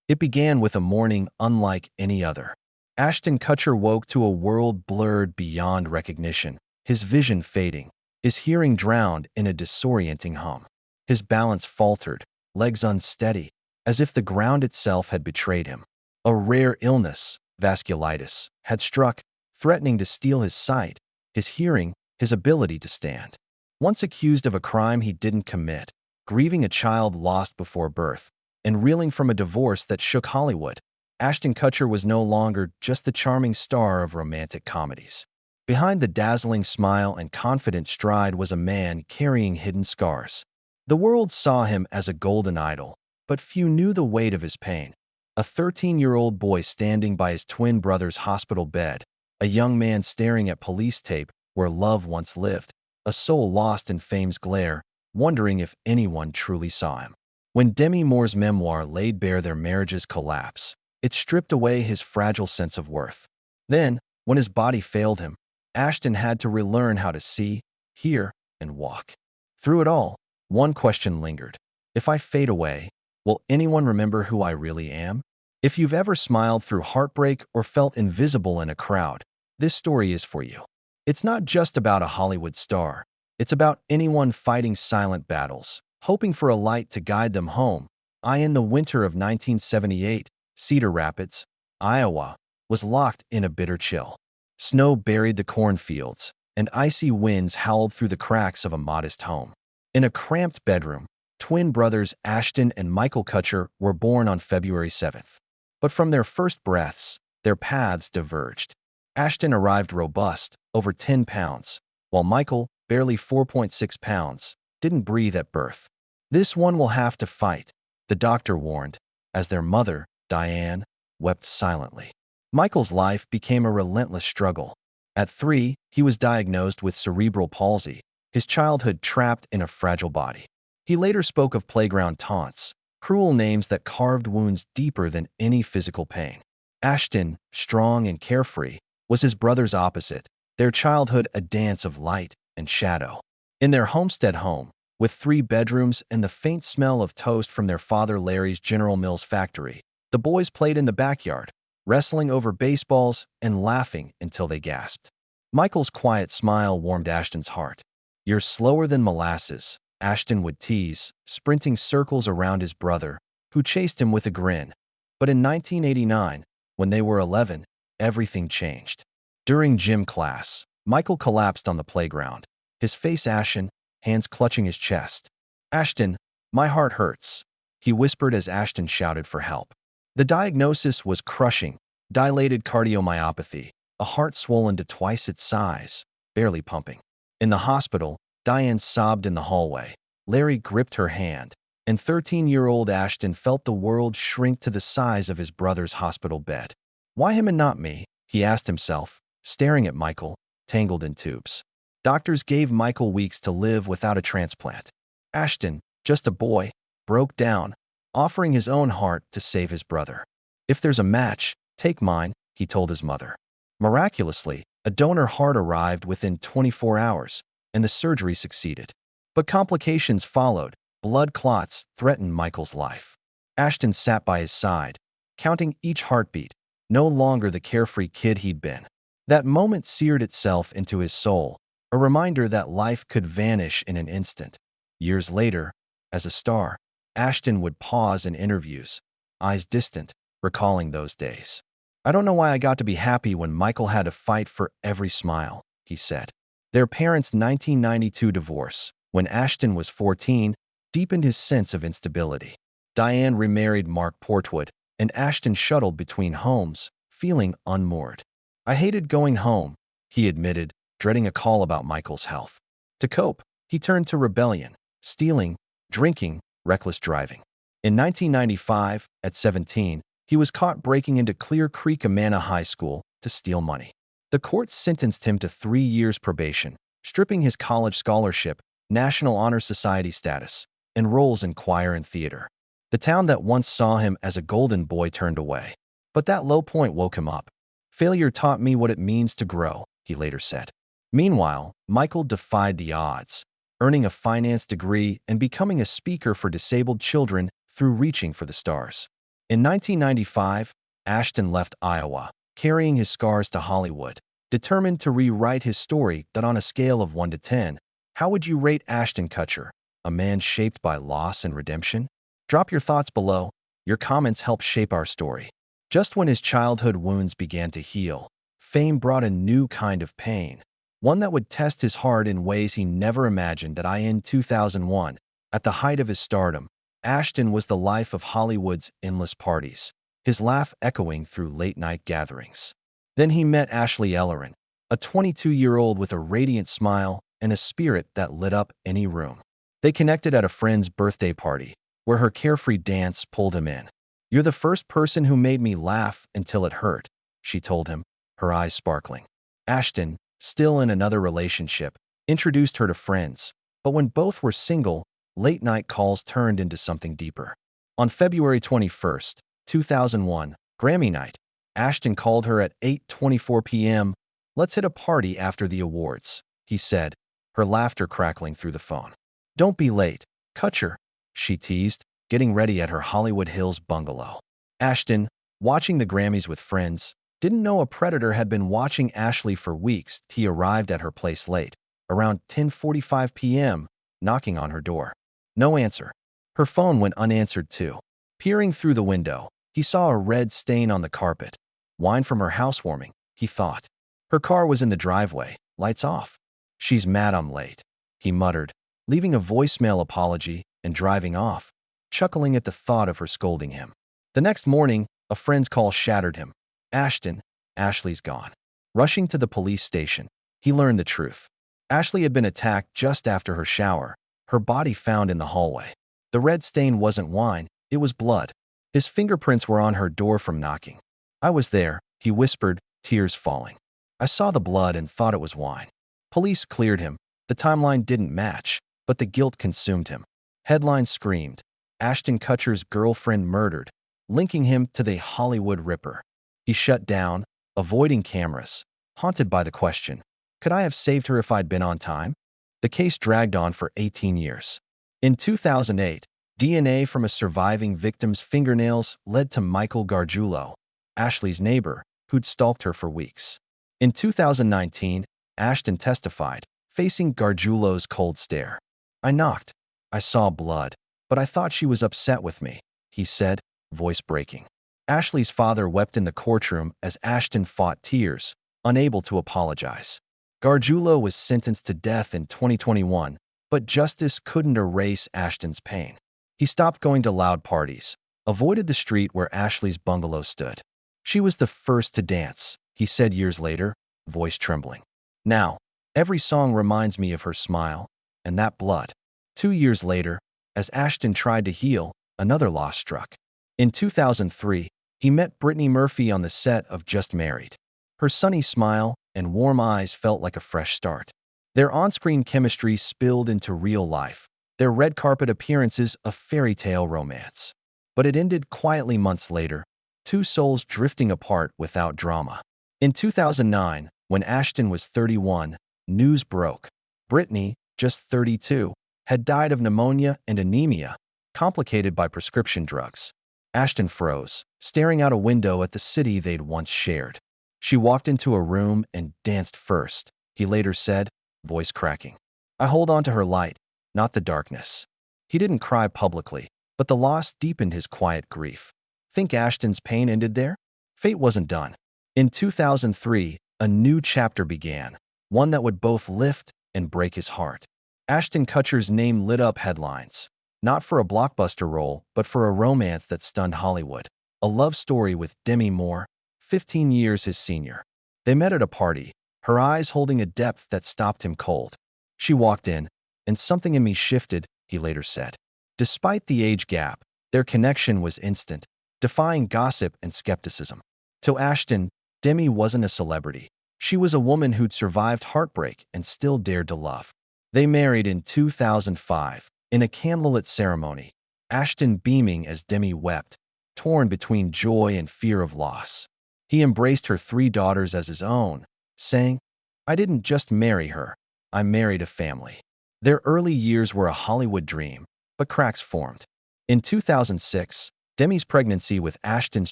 It began with a morning unlike any other. Ashton Kutcher woke to a world blurred beyond recognition, his vision fading, his hearing drowned in a disorienting hum. His balance faltered, legs unsteady, as if the ground itself had betrayed him. A rare illness, vasculitis, had struck, threatening to steal his sight, his hearing, his ability to stand. Once accused of a crime he didn't commit, grieving a child lost before birth, and reeling from a divorce that shook Hollywood, Ashton Kutcher was no longer just the charming star of romantic comedies. Behind the dazzling smile and confident stride was a man carrying hidden scars. The world saw him as a golden idol, but few knew the weight of his pain. A 13-year-old boy standing by his twin brother's hospital bed, a young man staring at police tape where love once lived, a soul lost in fame's glare, wondering if anyone truly saw him. When Demi Moore's memoir laid bare their marriage's collapse, it stripped away his fragile sense of worth. Then, when his body failed him, Ashton had to relearn how to see, hear, and walk. Through it all, one question lingered. If I fade away, will anyone remember who I really am? If you've ever smiled through heartbreak or felt invisible in a crowd, this story is for you. It's not just about a Hollywood star. It's about anyone fighting silent battles, hoping for a light to guide them home. In the winter of 1978, Cedar Rapids, Iowa, was locked in a bitter chill. Snow buried the cornfields, and icy winds howled through the cracks of a modest home. In a cramped bedroom, twin brothers Ashton and Michael Kutcher were born on February 7th. But from their first breaths, their paths diverged. Ashton arrived robust, over 10 pounds, while Michael, barely 4.6 pounds, didn't breathe at birth. This one will have to fight, the doctor warned, as their mother, Diane, wept silently. Michael's life became a relentless struggle. At 3, he was diagnosed with cerebral palsy, his childhood trapped in a fragile body. He later spoke of playground taunts, cruel names that carved wounds deeper than any physical pain. Ashton, strong and carefree, was his brother's opposite, their childhood a dance of light and shadow. In their homestead home, with 3 bedrooms and the faint smell of toast from their father Larry's General Mills factory, the boys played in the backyard, wrestling over baseballs and laughing until they gasped. Michael's quiet smile warmed Ashton's heart. "You're slower than molasses," Ashton would tease, sprinting circles around his brother, who chased him with a grin. But in 1989, when they were 11, everything changed. During gym class, Michael collapsed on the playground, his face ashen, hands clutching his chest. "Ashton, my heart hurts," he whispered as Ashton shouted for help. The diagnosis was crushing: dilated cardiomyopathy, a heart swollen to twice its size, barely pumping. In the hospital, Diane sobbed in the hallway. Larry gripped her hand, and 13-year-old Ashton felt the world shrink to the size of his brother's hospital bed. Why him and not me? He asked himself, staring at Michael, tangled in tubes. Doctors gave Michael weeks to live without a transplant. Ashton, just a boy, broke down, offering his own heart to save his brother. "If there's a match, take mine," he told his mother. Miraculously, a donor heart arrived within 24 hours, and the surgery succeeded. But complications followed. Blood clots threatened Michael's life. Ashton sat by his side, counting each heartbeat, no longer the carefree kid he'd been. That moment seared itself into his soul, a reminder that life could vanish in an instant. Years later, as a star, Ashton would pause in interviews, eyes distant, recalling those days. "I don't know why I got to be happy when Michael had to fight for every smile," he said. Their parents' 1992 divorce, when Ashton was 14, deepened his sense of instability. Diane remarried Mark Portwood, and Ashton shuttled between homes, feeling unmoored. "I hated going home," he admitted, dreading a call about Michael's health. To cope, he turned to rebellion, stealing, drinking, reckless driving. In 1995, at 17, he was caught breaking into Clear Creek Amana High School to steal money. The court sentenced him to 3 years probation, stripping his college scholarship, National Honor Society status, and roles in choir and theater. The town that once saw him as a golden boy turned away. But that low point woke him up. "Failure taught me what it means to grow," he later said. Meanwhile, Michael defied the odds, earning a finance degree and becoming a speaker for disabled children through Reaching for the Stars. In 1995, Ashton left Iowa, carrying his scars to Hollywood, determined to rewrite his story. That on a scale of 1 to 10, how would you rate Ashton Kutcher, a man shaped by loss and redemption? Drop your thoughts below. Your comments help shape our story. Just when his childhood wounds began to heal, fame brought a new kind of pain, one that would test his heart in ways he never imagined. In 2001, at the height of his stardom, Ashton was the life of Hollywood's endless parties, his laugh echoing through late-night gatherings. Then he met Ashley Ellerin, a 22-year-old with a radiant smile and a spirit that lit up any room. They connected at a friend's birthday party, where her carefree dance pulled him in. "You're the first person who made me laugh until it hurt," she told him, her eyes sparkling. Ashton, still in another relationship, introduced her to friends, but when both were single, late-night calls turned into something deeper. On February 21st, 2001, Grammy night, Ashton called her at 8:24 p.m. "Let's hit a party after the awards," he said, her laughter crackling through the phone. "Don't be late, Kutcher," she teased, getting ready at her Hollywood Hills bungalow. Ashton, watching the Grammys with friends, didn't know a predator had been watching Ashley for weeks. He arrived at her place late, around 10:45 p.m., knocking on her door. No answer. Her phone went unanswered too. Peering through the window, he saw a red stain on the carpet. Wine from her housewarming, he thought. Her car was in the driveway, lights off. "She's mad I'm late," he muttered, leaving a voicemail apology and driving off, chuckling at the thought of her scolding him. The next morning, a friend's call shattered him. "Ashton, Ashley's gone." Rushing to the police station, he learned the truth. Ashley had been attacked just after her shower, her body found in the hallway. The red stain wasn't wine, it was blood. His fingerprints were on her door from knocking. "I was there," he whispered, tears falling. "I saw the blood and thought it was wine." Police cleared him. The timeline didn't match, but the guilt consumed him. Headlines screamed, "Ashton Kutcher's girlfriend murdered," linking him to the Hollywood Ripper. He shut down, avoiding cameras, haunted by the question, could I have saved her if I'd been on time? The case dragged on for 18 years. In 2008, DNA from a surviving victim's fingernails led to Michael Gargiulo, Ashley's neighbor, who'd stalked her for weeks. In 2019, Ashton testified, facing Gargiulo's cold stare. "I knocked. I saw blood, but I thought she was upset with me," he said, voice breaking. Ashley's father wept in the courtroom as Ashton fought tears, unable to apologize. Gargiulo was sentenced to death in 2021, but justice couldn't erase Ashton's pain. He stopped going to loud parties, avoided the street where Ashley's bungalow stood. "She was the first to dance," he said years later, voice trembling. "Now, every song reminds me of her smile and that blood." 2 years later, as Ashton tried to heal, another loss struck. In 2003, he met Brittany Murphy on the set of Just Married. Her sunny smile and warm eyes felt like a fresh start. Their on-screen chemistry spilled into real life, their red carpet appearances a fairy tale romance. But it ended quietly months later, two souls drifting apart without drama. In 2009, when Ashton was 31, news broke. Brittany, just 32, had died of pneumonia and anemia, complicated by prescription drugs. Ashton froze, staring out a window at the city they'd once shared. "She walked into a room and danced first," he later said, voice cracking. "I hold on to her light, not the darkness." He didn't cry publicly, but the loss deepened his quiet grief. Think Ashton's pain ended there? Fate wasn't done. In 2003, a new chapter began, one that would both lift and break his heart. Ashton Kutcher's name lit up headlines, not for a blockbuster role, but for a romance that stunned Hollywood. A love story with Demi Moore, 15 years his senior. They met at a party, her eyes holding a depth that stopped him cold. "She walked in, and something in me shifted," he later said. Despite the age gap, their connection was instant, defying gossip and skepticism. To Ashton, Demi wasn't a celebrity. She was a woman who'd survived heartbreak and still dared to love. They married in 2005, in a candlelit ceremony, Ashton beaming as Demi wept, torn between joy and fear of loss. He embraced her 3 daughters as his own, saying, "I didn't just marry her, I married a family." Their early years were a Hollywood dream, but cracks formed. In 2006, Demi's pregnancy with Ashton's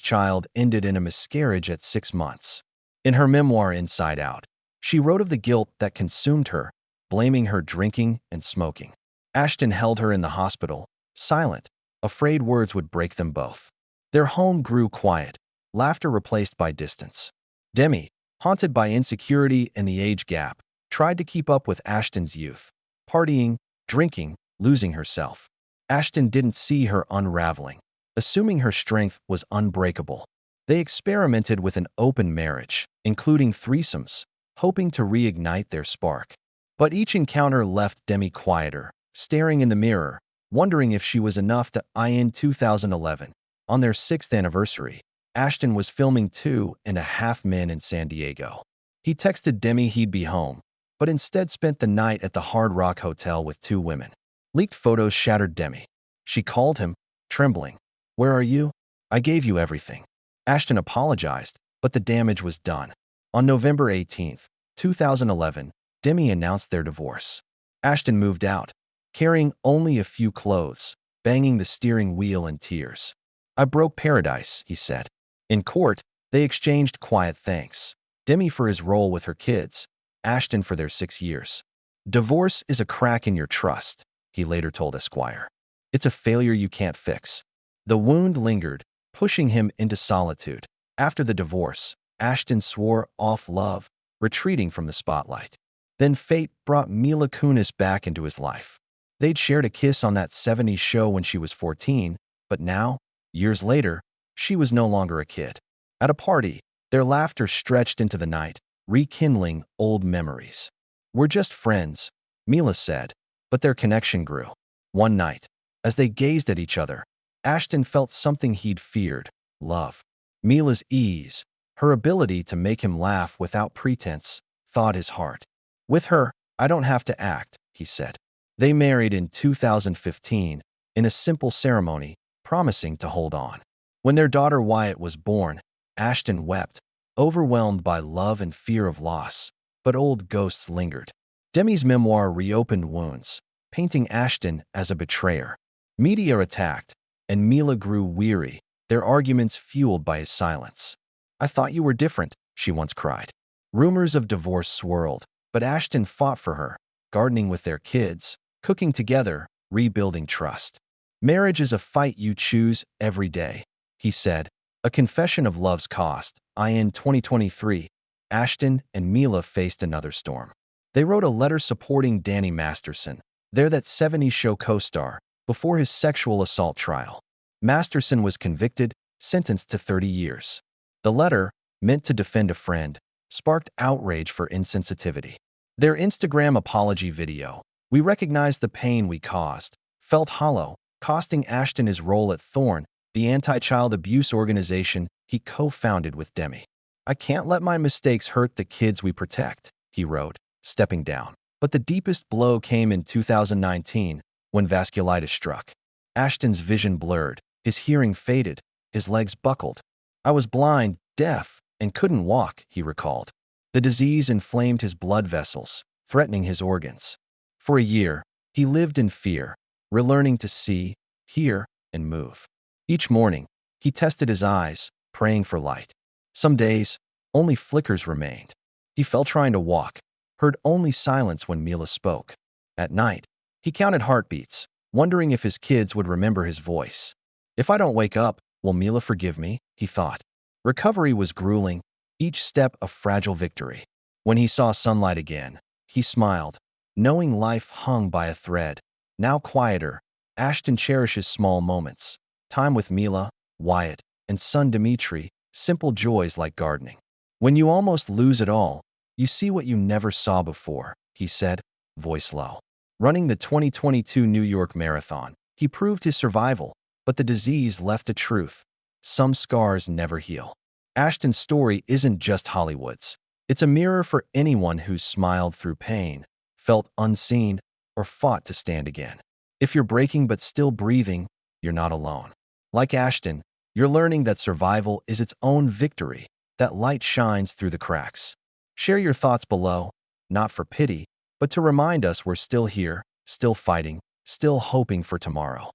child ended in a miscarriage at 6 months. In her memoir Inside Out, she wrote of the guilt that consumed her, blaming her drinking and smoking. Ashton held her in the hospital, silent, afraid words would break them both. Their home grew quiet, laughter replaced by distance. Demi, haunted by insecurity and the age gap, tried to keep up with Ashton's youth, partying, drinking, losing herself. Ashton didn't see her unraveling, assuming her strength was unbreakable. They experimented with an open marriage, including threesomes, hoping to reignite their spark. But each encounter left Demi quieter, staring in the mirror, wondering if she was enough to. In 2011, on their 6th anniversary, Ashton was filming 2.5 Men in San Diego. He texted Demi he'd be home, but instead spent the night at the Hard Rock Hotel with 2 women. Leaked photos shattered Demi. She called him, trembling. "Where are you? I gave you everything." Ashton apologized, but the damage was done. On November 18, 2011, Demi announced their divorce. Ashton moved out, carrying only a few clothes, banging the steering wheel in tears. "I broke paradise," he said. In court, they exchanged quiet thanks. Demi for his role with her kids, Ashton for their 6 years. "Divorce is a crack in your trust," he later told Esquire. "It's a failure you can't fix." The wound lingered, pushing him into solitude. After the divorce, Ashton swore off love, retreating from the spotlight. Then fate brought Mila Kunis back into his life. They'd shared a kiss on that 70s show when she was 14, but now, years later, she was no longer a kid. At a party, their laughter stretched into the night, rekindling old memories. "We're just friends," Mila said, but their connection grew. One night, as they gazed at each other, Ashton felt something he'd feared: love. Mila's ease, her ability to make him laugh without pretense, thawed his heart. "With her, I don't have to act," he said. They married in 2015, in a simple ceremony, promising to hold on. When their daughter Wyatt was born, Ashton wept, overwhelmed by love and fear of loss, but old ghosts lingered. Demi's memoir reopened wounds, painting Ashton as a betrayer. Media attacked, and Mila grew weary, their arguments fueled by his silence. "I thought you were different," she once cried. Rumors of divorce swirled, but Ashton fought for her, gardening with their kids, cooking together, rebuilding trust. "Marriage is a fight you choose every day," he said, a confession of love's cost. In 2023, Ashton and Mila faced another storm. They wrote a letter supporting Danny Masterson, their That 70s Show co-star, before his sexual assault trial. Masterson was convicted, sentenced to 30 years. The letter, meant to defend a friend, sparked outrage for insensitivity. Their Instagram apology video, "We recognize the pain we caused," felt hollow, costing Ashton his role at Thorn, the anti-child abuse organization he co-founded with Demi. "I can't let my mistakes hurt the kids we protect," he wrote, stepping down. But the deepest blow came in 2019, when vasculitis struck. Ashton's vision blurred, his hearing faded, his legs buckled. "I was blind, deaf, and couldn't walk," he recalled. The disease inflamed his blood vessels, threatening his organs. For a year, he lived in fear, relearning to see, hear, and move. Each morning, he tested his eyes, praying for light. Some days, only flickers remained. He fell trying to walk, heard only silence when Mila spoke. At night, he counted heartbeats, wondering if his kids would remember his voice. "If I don't wake up, will Mila forgive me?" he thought. Recovery was grueling, each step a fragile victory. When he saw sunlight again, he smiled, knowing life hung by a thread. Now quieter, Ashton cherishes small moments. Time with Mila, Wyatt, and son Dimitri, simple joys like gardening. "When you almost lose it all, you see what you never saw before," he said, voice low. Running the 2022 New York Marathon, he proved his survival, but the disease left a truth: some scars never heal. Ashton's story isn't just Hollywood's. It's a mirror for anyone who's smiled through pain, felt unseen, or fought to stand again. If you're breaking but still breathing, you're not alone. Like Ashton, you're learning that survival is its own victory, that light shines through the cracks. Share your thoughts below, not for pity, but to remind us we're still here, still fighting, still hoping for tomorrow.